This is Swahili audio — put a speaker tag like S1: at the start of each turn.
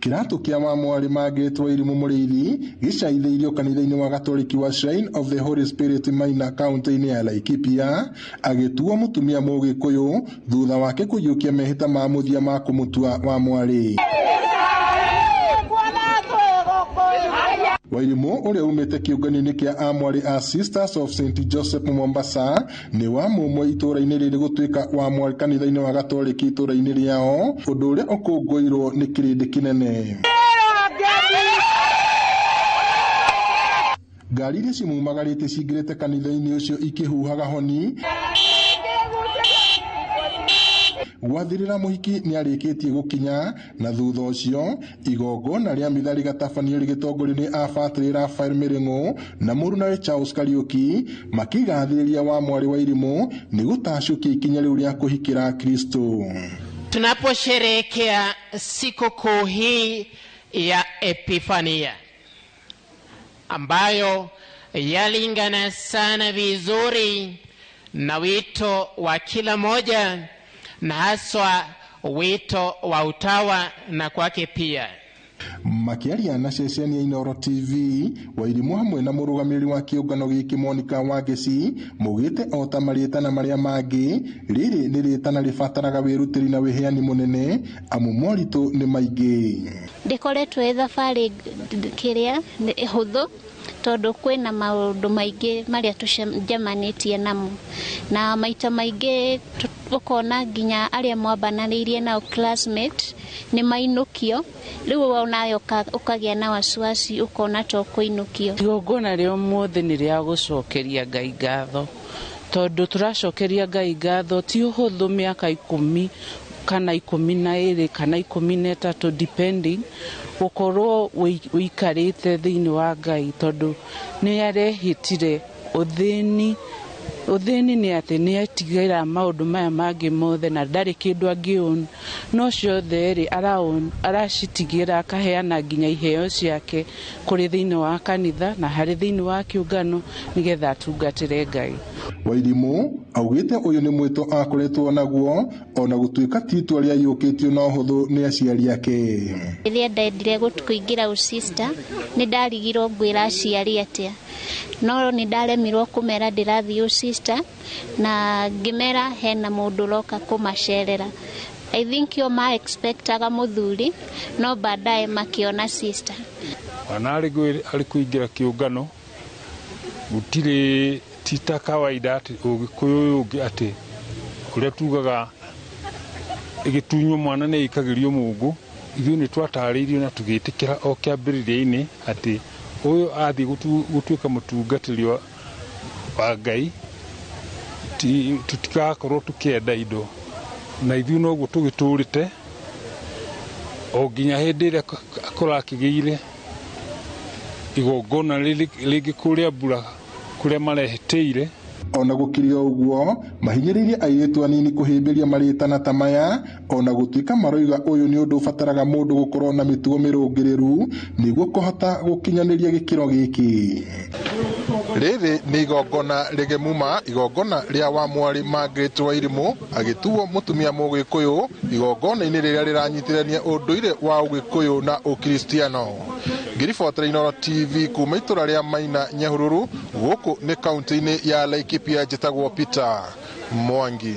S1: Kĩratũ kĩa wamwarĩ magĩtwo Irimũ Mũrĩithi gĩcaithĩirio kanitha-inĩ wa Gatoliki wa Shrine of the Holy Spirit Maina kaunti-inĩ ya Laikipia agĩtuo mũtumia Mũgĩkũyũ thutha wake kũiyũkia mehĩta ma mũthia ma kũmũtua wamwarĩ. Wairimũ ũrĩa umĩte kĩũngano-inĩ kĩa amwarĩ a Sisters of St. Joseph Mombasa nĩ wa mũmwe itũra-inĩ rĩrĩ gũtuĩka wamwarĩ kanitha-inĩ wa Gatoliki itũra-inĩ rĩao, ũndũ ũrĩa ũkũngũĩirwo nĩ kĩrĩndĩ kĩnene. Ngari iria cimumagarĩte cingĩrĩte kanitha-inĩ ũcio ikĩhuhaga honi. Gwathirĩra mũhiki nĩ arĩkĩtie gũkinya, na thutha ũcio igongona rĩa mitha rĩgatabanio rĩgĩtongorio nĩ abatĩrĩ Rafael Mĩrĩng'ũ na mũrũnawe Charles Kariuki makĩgathĩrĩria wamwarĩ wa Irimũ nĩ gũtacũkia ikinya rĩu rĩa kũhikĩra Kristo.
S2: Tunaposherehekea sikukuu hii ya Epifania ambayo yalingana sana vizuri na wito wa kila moja na haswa wito wa utawa na kwake pia.
S1: Makiaria na ceceni ya Inooro TV, Wairimũ hamwe na mũrũgamĩrĩri wa kĩũngano gĩkĩ Monica Wangeci mugĩte o ta marĩtana marĩa mangĩ, rĩrĩ nĩ rĩtana rĩbataraga wĩrutĩri na wĩheani mũnene amu moritũ nĩ maingĩ.
S3: Ndĩkoretwo thabarĩ kĩrĩa hũthũ tondũ kwĩna maũndũ maingĩ marĩa tũcemanĩtie namo, na maita maingĩ ũkona nginya arĩa mwambanĩrĩirie nao classmate nĩ mainũkio, rĩu onayo ũkagĩa na wasiwasi ũkona to kũinũkio.
S4: Igongona rĩa ũmũthĩ nĩ rĩa gũcokeria Ngai ngatho, tondũ tũracokeria Ngai ngatho ti ũhũthũ mĩaka 10 kana 12 kana 13 depending gũkorwo ũikarĩte thĩinĩ wa Ngai, tondũ nĩ arehĩtire ũthĩni nĩ atĩ nĩ atigĩra maũndũ maya mangĩ mothe na ndarĩ kĩndũ angĩona, no ciothe rĩ aracitigĩra akaheana nginya iheo ciake kũrĩ thĩinĩ wa kanitha na harĩ thĩinĩ wa kĩũngano nĩgetha atungatĩre Ngai.
S1: Wairimũ augĩte ũyũ nĩ mwĩto akoretwo naguo ona gũtuĩka titwa rĩa yũkĩtio na ũhũthũ nĩ aciari ake.
S3: Rĩrĩa ndendire kũingĩra ũsister nĩ ndarigirwo ngwĩra aciari atĩa, no nĩ ndaremirwo kũmera ndĩrathiĩ ũsister na ngĩmera hena mũndũ ũroka kũmacerera. I think yo ma expectaga mũthuri no baadaye makiona sister.
S5: Wanarĩ kũingĩra kĩũngano gũtirĩ tita kawaida ati Ũgĩkũyũ ũngĩ atĩ ũrĩa tugaga ĩgĩtunywo mwana nĩ ikagĩrio Mũngu. Ithuĩ nĩ twatarĩirio na tũgĩtĩkĩra o kĩambĩrĩria-inĩ atĩ ũyũ athiĩ gũtuĩka mũtungatĩri wa Ngai, tũtikakorwo tũkĩenda indo, na ithuĩ noguo tũgĩtũrĩte o nginya hĩndĩ ĩrĩa kũrakĩgĩire igongona rĩngĩ kũrĩa mbura kũrĩa marehĩtĩire.
S1: Ona gũkĩrĩ ũguo mahinyĩrĩirie airĩtu anini kũhĩmbĩria marĩtana ta maya, ona gũtuĩka maroiga ũyũ nĩ ũndũ ũbataraga mũndũ gũkorwo na mĩtugo mĩrũngĩrĩru nĩguo kũhota gũkinyanĩria gĩkĩro gĩkĩ. Rĩrĩ nĩ igongona rĩgemuma, igongona rĩa wamwarĩ Margaret wa Irimũ agĩtuo mũtumia Mũgĩkũyũ, igongona-inĩ rĩrĩa rĩranyitithania ũndũire wa Ũgĩkũyũ na Ũkristiano. Ngĩribotera Inooro TV kuma itũra rĩa Maina Nyahururu gũkũ nĩ kaunti-inĩ ya Laikipia, njĩtagwo Peter Mwangi.